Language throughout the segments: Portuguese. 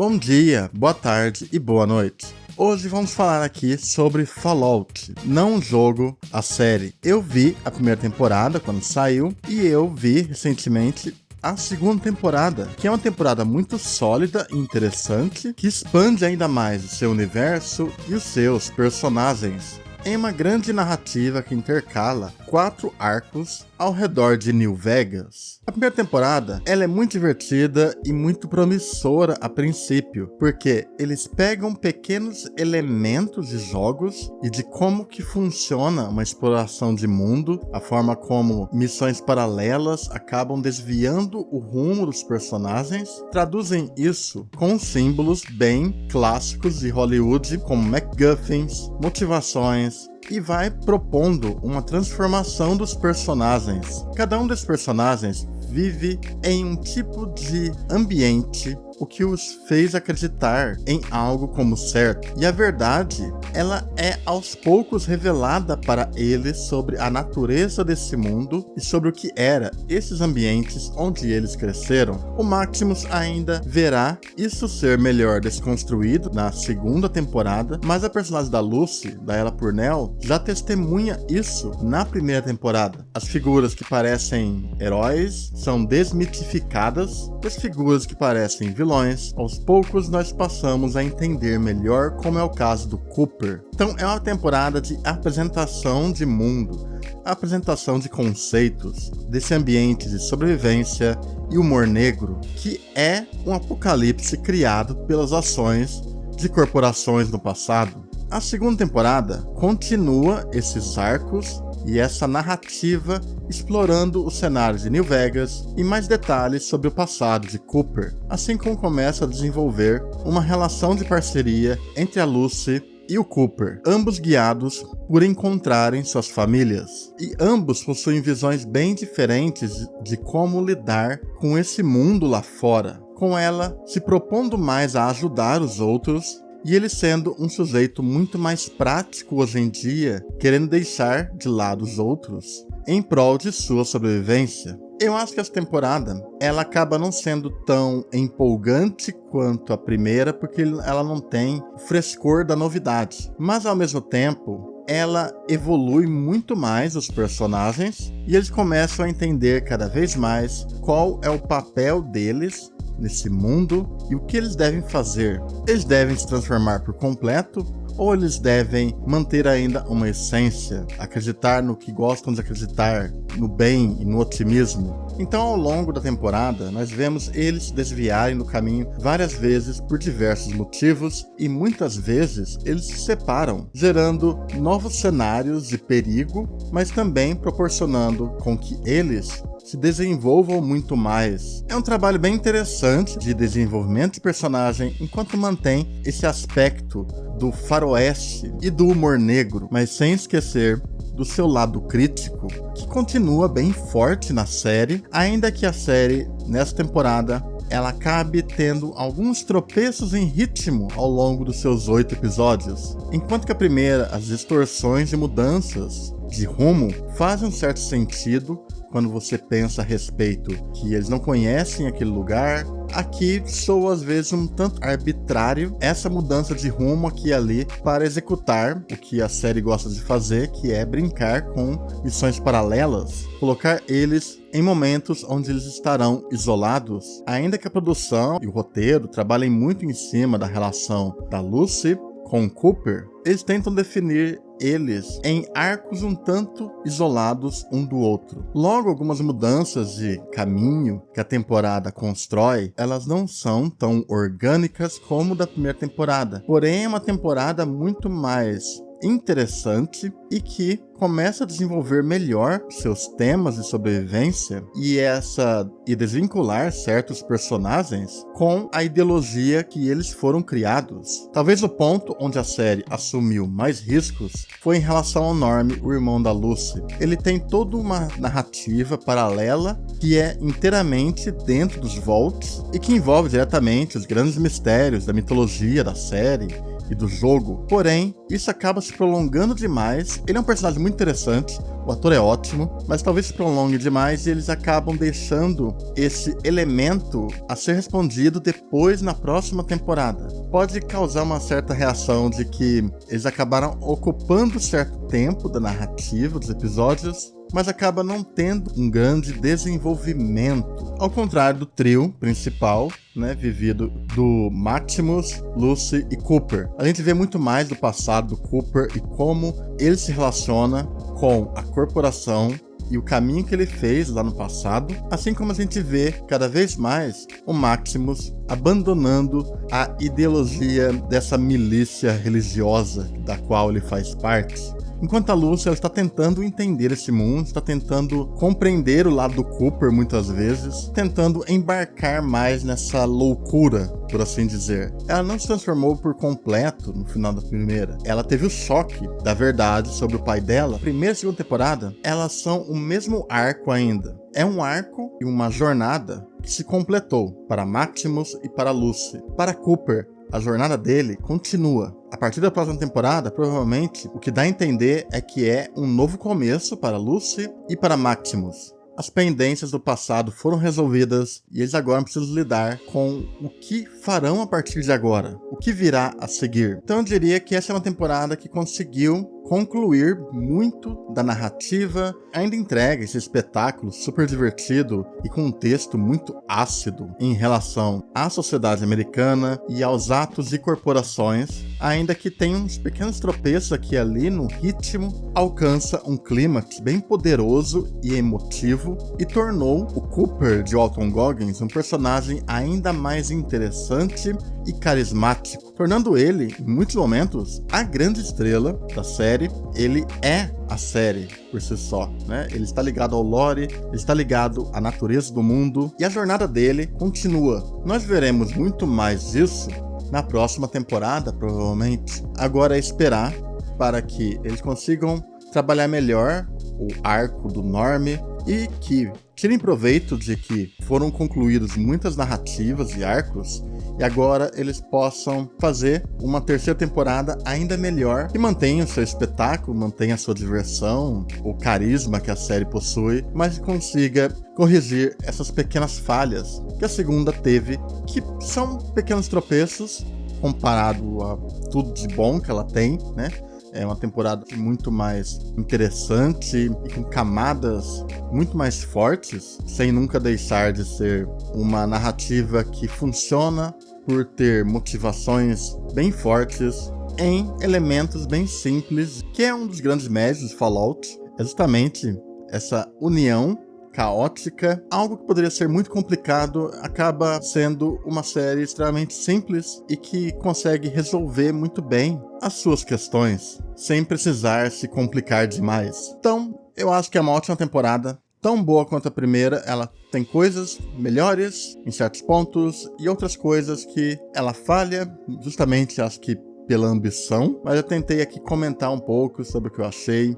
Bom dia, boa tarde e boa noite. Hoje vamos falar aqui sobre Fallout, não o jogo, a série. Eu vi a primeira temporada quando saiu e eu vi recentemente a segunda temporada, que é uma temporada muito sólida e interessante, que expande ainda mais o seu universo e os seus personagens em uma grande narrativa que intercala 4 arcos ao redor de New Vegas. A primeira temporada, ela é muito divertida e muito promissora a princípio, porque eles pegam pequenos elementos de jogos e de como que funciona uma exploração de mundo, a forma como missões paralelas acabam desviando o rumo dos personagens, traduzem isso com símbolos bem clássicos de Hollywood, como MacGuffins, motivações, e vai propondo uma transformação dos personagens. Cada um desses personagens vive em um tipo de ambiente, o que os fez acreditar em algo como certo. E a verdade, ela é aos poucos revelada para eles sobre a natureza desse mundo e sobre o que era esses ambientes onde eles cresceram. O Maximus ainda verá isso ser melhor desconstruído na segunda temporada, mas a personagem da Lucy, da Ella Purnell, já testemunha isso na primeira temporada. As figuras que parecem heróis são desmitificadas, e as figuras que parecem vilões, aos poucos nós passamos a entender melhor, como é o caso do Cooper. Então é uma temporada de apresentação de mundo, apresentação de conceitos, desse ambiente de sobrevivência e humor negro, que é um apocalipse criado pelas ações de corporações no passado. A segunda temporada continua esses arcos e essa narrativa explorando o cenário de New Vegas e mais detalhes sobre o passado de Cooper, assim como começa a desenvolver uma relação de parceria entre a Lucy e o Cooper, ambos guiados por encontrarem suas famílias. E ambos possuem visões bem diferentes de como lidar com esse mundo lá fora, com ela se propondo mais a ajudar os outros e ele sendo um sujeito muito mais prático hoje em dia, querendo deixar de lado os outros em prol de sua sobrevivência. Eu acho que essa temporada, ela acaba não sendo tão empolgante quanto a primeira, porque ela não tem o frescor da novidade. Mas ao mesmo tempo, ela evolui muito mais os personagens e eles começam a entender cada vez mais qual é o papel deles nesse mundo e o que eles devem fazer. Eles devem se transformar por completo ou eles devem manter ainda uma essência, acreditar no que gostam de acreditar, no bem e no otimismo. Então, ao longo da temporada, nós vemos eles se desviarem do caminho várias vezes por diversos motivos e muitas vezes eles se separam, gerando novos cenários de perigo, mas também proporcionando com que eles se desenvolvam muito mais. É um trabalho bem interessante de desenvolvimento de personagem, enquanto mantém esse aspecto do faroeste e do humor negro, mas sem esquecer do seu lado crítico, que continua bem forte na série, ainda que a série, nessa temporada, ela acabe tendo alguns tropeços em ritmo ao longo dos seus 8 episódios. Enquanto que a primeira, as distorções e mudanças de rumo fazem um certo sentido quando você pensa a respeito que eles não conhecem aquele lugar. Aqui soa às vezes um tanto arbitrário essa mudança de rumo aqui e ali para executar o que a série gosta de fazer, que é brincar com missões paralelas, colocar eles em momentos onde eles estarão isolados. Ainda que a produção e o roteiro trabalhem muito em cima da relação da Lucy com Cooper, eles tentam definir eles em arcos um tanto isolados um do outro. Logo, algumas mudanças de caminho que a temporada constrói, elas não são tão orgânicas como da primeira temporada. Porém, é uma temporada muito mais interessante e que começa a desenvolver melhor seus temas de sobrevivência e desvincular certos personagens com a ideologia que eles foram criados. Talvez o ponto onde a série assumiu mais riscos foi em relação ao Norm, o irmão da Lucy. Ele tem toda uma narrativa paralela que é inteiramente dentro dos Vaults e que envolve diretamente os grandes mistérios da mitologia da série e do jogo, porém, isso acaba se prolongando demais. Ele é um personagem muito interessante, o ator é ótimo, mas talvez se prolongue demais e eles acabam deixando esse elemento a ser respondido depois na próxima temporada. Pode causar uma certa reação de que eles acabaram ocupando certo tempo da narrativa dos episódios, mas acaba não tendo um grande desenvolvimento. Ao contrário do trio principal, né, vivido do Maximus, Lucy e Cooper. A gente vê muito mais do passado do Cooper e como ele se relaciona com a corporação e o caminho que ele fez lá no passado, assim como a gente vê cada vez mais o Maximus abandonando a ideologia dessa milícia religiosa da qual ele faz parte. Enquanto a Lucy ela está tentando entender esse mundo, está tentando compreender o lado do Cooper muitas vezes, tentando embarcar mais nessa loucura, por assim dizer. Ela não se transformou por completo no final da primeira. Ela teve o choque da verdade sobre o pai dela. Primeira e segunda temporada, elas são o mesmo arco ainda. É um arco e uma jornada que se completou para Maximus e para Lucy. Para Cooper, a jornada dele continua. A partir da próxima temporada, provavelmente, o que dá a entender é que é um novo começo para Lucy e para Maximus. As pendências do passado foram resolvidas e eles agora precisam lidar com o que farão a partir de agora, o que virá a seguir. Então eu diria que essa é uma temporada que conseguiu concluir muito da narrativa, ainda entrega esse espetáculo super divertido e com um texto muito ácido em relação à sociedade americana e aos atos e corporações, ainda que tenha uns pequenos tropeços aqui e ali no ritmo, alcança um clímax bem poderoso e emotivo e tornou o Cooper de Walton Goggins um personagem ainda mais interessante e carismático, tornando ele, em muitos momentos, a grande estrela da série. Ele é a série por si só, né? Ele está ligado ao lore, ele está ligado à natureza do mundo e a jornada dele continua. Nós veremos muito mais disso na próxima temporada, provavelmente. Agora é esperar para que eles consigam trabalhar melhor o arco do Norm e que tirem proveito de que foram concluídos muitas narrativas e arcos e agora eles possam fazer uma terceira temporada ainda melhor que mantenha o seu espetáculo, mantenha a sua diversão, o carisma que a série possui, mas consiga corrigir essas pequenas falhas que a segunda teve, que são pequenos tropeços comparado a tudo de bom que ela tem, né? É uma temporada muito mais interessante e com camadas muito mais fortes, sem nunca deixar de ser uma narrativa que funciona por ter motivações bem fortes em elementos bem simples, que é um dos grandes méritos de Fallout, é justamente essa união caótica. Algo que poderia ser muito complicado acaba sendo uma série extremamente simples e que consegue resolver muito bem as suas questões sem precisar se complicar demais. Então, eu acho que é uma ótima temporada, tão boa quanto a primeira. Ela tem coisas melhores em certos pontos e outras coisas que ela falha, justamente acho que pela ambição, mas eu tentei aqui comentar um pouco sobre o que eu achei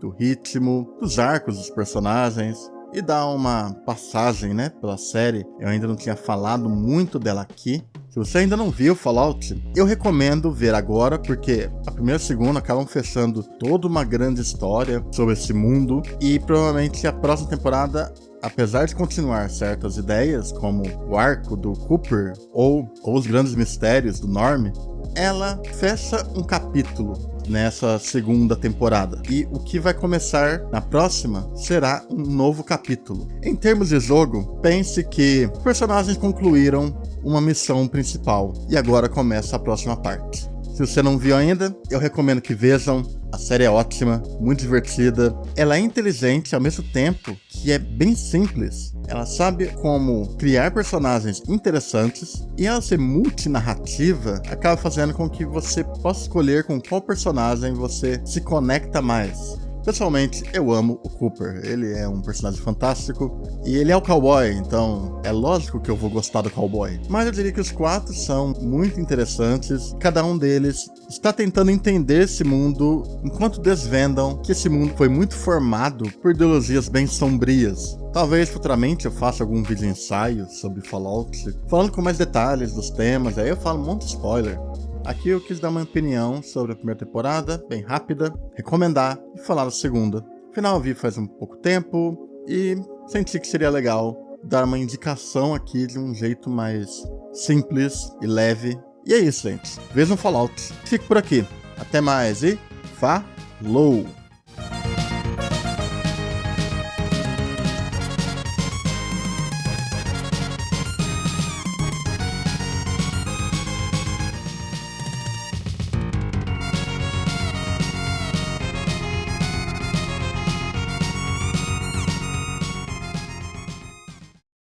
do ritmo, dos arcos dos personagens e dar uma passagem, né, pela série. Eu ainda não tinha falado muito dela aqui. Se você ainda não viu Fallout, eu recomendo ver agora, porque a primeira e a segunda acabam fechando toda uma grande história sobre esse mundo, e provavelmente a próxima temporada, apesar de continuar certas ideias, como o arco do Cooper ou os grandes mistérios do Norm, ela fecha um capítulo nessa segunda temporada. E o que vai começar na próxima será um novo capítulo. Em termos de jogo, pense que os personagens concluíram uma missão principal e agora começa a próxima parte. Se você não viu ainda, eu recomendo que vejam. A série é ótima, muito divertida. Ela é inteligente ao mesmo tempo que é bem simples. Ela sabe como criar personagens interessantes e ela ser multinarrativa acaba fazendo com que você possa escolher com qual personagem você se conecta mais. Pessoalmente, eu amo o Cooper. Ele é um personagem fantástico e ele é o cowboy, então é lógico que eu vou gostar do cowboy. Mas eu diria que os quatro são muito interessantes. Cada um deles está tentando entender esse mundo enquanto desvendam que esse mundo foi muito formado por ideologias bem sombrias. Talvez futuramente eu faça algum vídeo ensaio sobre Fallout, falando com mais detalhes dos temas, aí eu falo um monte de spoiler. Aqui eu quis dar uma opinião sobre a primeira temporada, bem rápida, recomendar e falar da segunda. Afinal, eu vi faz um pouco tempo e senti que seria legal dar uma indicação aqui de um jeito mais simples e leve. E é isso, gente. Vejam Fallout. Fico por aqui. Até mais e falou!